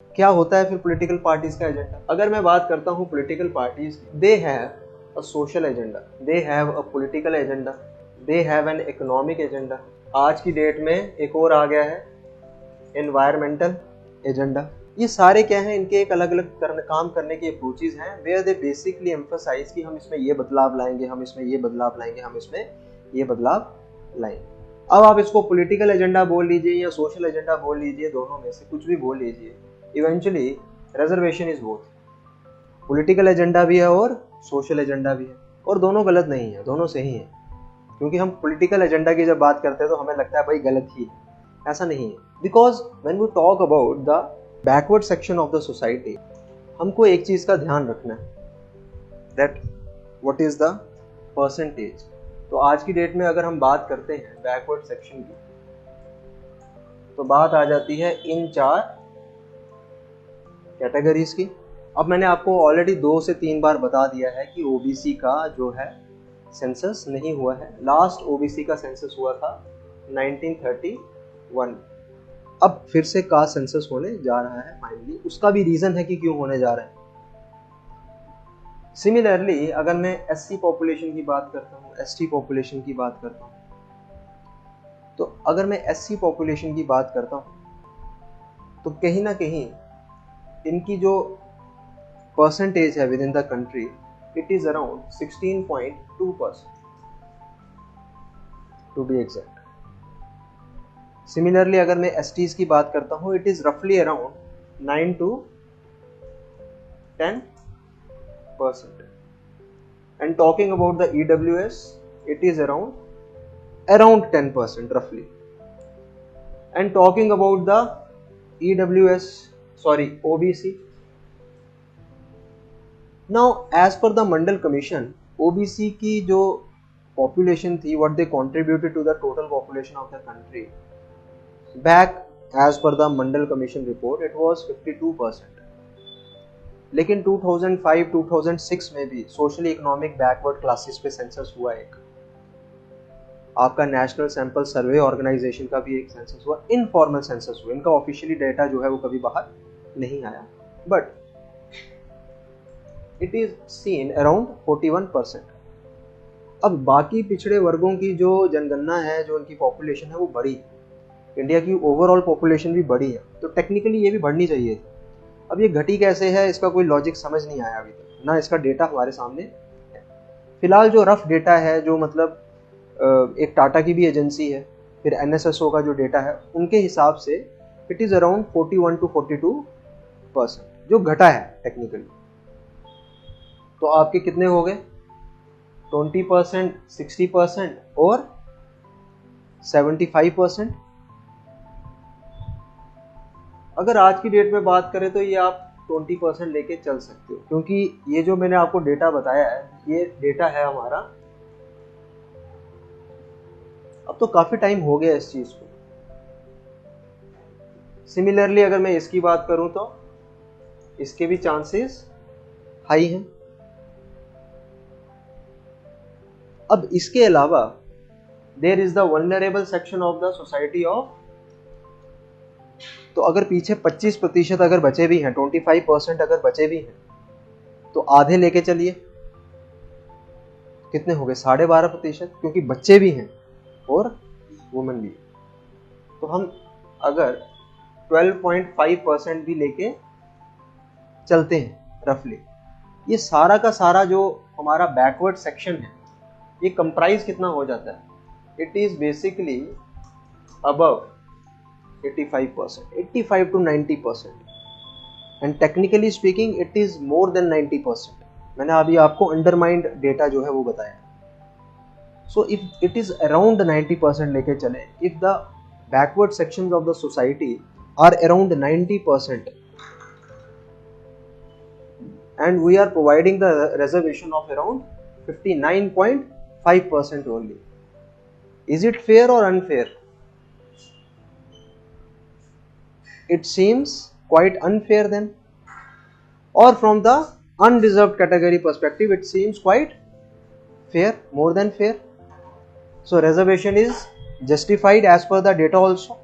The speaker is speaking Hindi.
क्या होता है फिर पॉलिटिकल पार्टीज का एजेंडा? अगर मैं बात करता हूँ political parties, they have a social agenda, they have a political agenda, they have an economic agenda. आज की डेट में एक और आ गया है एनवायरमेंटल एजेंडा। ये सारे क्या हैं, इनके एक अलग अलग काम करने की अप्रोचेज हैं, वेयर दे बेसिकली एम्फसाइज कि हम इसमें ये बदलाव लाएंगे, हम इसमें ये बदलाव लाएंगे, हम इसमें ये बदलाव लाएंगे। अब आप इसको पॉलिटिकल एजेंडा बोल लीजिए या सोशल एजेंडा बोल लीजिए, दोनों में से कुछ भी बोल लीजिए, eventually reservation is both. Political agenda भी है और सोशल एजेंडा भी है, और दोनों गलत नहीं है, दोनों सही है। क्योंकि हम पॉलिटिकल एजेंडा की जब बात करते हैं तो हमें लगता है भाई गलत ही है, ऐसा नहीं है। Because when we talk about the backward section of the society, हमको एक चीज का ध्यान रखना है, that what is the percentage. तो आज की डेट में अगर हम बात करते हैं बैकवर्ड सेक्शन की, तो बात आ जाती है इन 4 कैटेगरीज की। अब मैंने आपको ऑलरेडी 2 से 3 बार बता दिया है कि ओबीसी का जो है सेंसस नहीं हुआ है। लास्ट ओबीसी का सेंसस हुआ था 1931। अब फिर से कास्ट सेंसस होने जा रहा है फाइनली। उसका भी रीजन है कि क्यों होने जा रहा है। सिमिलरली अगर मैं एससी पॉपुलेशन की बात करता हूँ, एसटी पॉपुलेशन की बात करता हूँ, तो अगर मैं एससी पॉपुलेशन की बात करता हूँ तो कहीं ना कहीं इनकी जो परसेंटेज है within the country, it is around 16.2% to be exact. Similarly अगर मैं एसटीज की बात करता हूँ, इट इज रफली around 9 to 10%. And talking about the EWS, it is around 10% roughly. And talking about the OBC. Now as per the Mandal Commission, OBC की जो population थी, what they contributed to the total population of the country, back as per the Mandal Commission report, it was 52%. लेकिन 2005-2006 में भी सोशली इकोनॉमिक बैकवर्ड क्लासेस पे सेंसस हुआ एक। आपका नेशनल सैंपल सर्वे ऑर्गेनाइजेशन का भी एक सेंसस हुआ, इनफॉर्मल सेंसस हुआ। इनका ऑफिशियली डेटा जो है वो कभी बाहर नहीं आया, but it is seen around 41%। अब बाकी पिछड़े वर्गों की जो जनगणना है, जो उनकी पॉपुलेशन है वो बड़ी है, इंडिया की ओवरऑल पॉपुलेशन भी बड़ी है, तो टेक्निकली ये भी बढ़नी चाहिए थी। अब ये घटी कैसे है, इसका कोई लॉजिक समझ नहीं आया अभी तक, ना इसका डेटा हमारे सामने है। फिलहाल जो रफ डेटा है, जो मतलब एक टाटा की भी एजेंसी है, फिर एनएसएसओ का जो डेटा है, उनके हिसाब से इट इज अराउंड 41 to 42% जो घटा है टेक्निकली। तो आपके कितने हो गए? 20%, 60% और 75%। अगर आज की डेट में बात करें तो ये आप 20% लेके चल सकते हो, क्योंकि ये जो मैंने आपको डेटा बताया है, ये डेटा है हमारा, अब तो काफी टाइम हो गया इस चीज को। सिमिलरली अगर मैं इसकी बात करूं तो इसके भी चांसेस हाई हैं। अब इसके अलावा there is the vulnerable section of the society of, तो अगर पीछे 25% अगर बचे भी हैं, 25% अगर बचे भी हैं, तो आधे लेके चलिए, कितने हो गए? 12.5%, क्योंकि बच्चे भी हैं और वुमेन भी। तो हम अगर 12.5% भी लेके चलते हैं रफली, ये सारा का सारा जो हमारा बैकवर्ड सेक्शन है, ये कंप्राइज कितना हो जाता है? It is basically above 85%, 85 to 90%, and technically speaking it is more than 90%. मैंने अभी आपको अंडरमाइंड डेटा जो है वो बताया। So if it is around 90% लेके चले, if the backward sections of the society are around 90% and we are providing the reservation of around 59.5% only, is it fair or unfair? It seems quite unfair then, or from the undeserved category perspective it seems quite fair, more than fair. So reservation is justified as per the data also.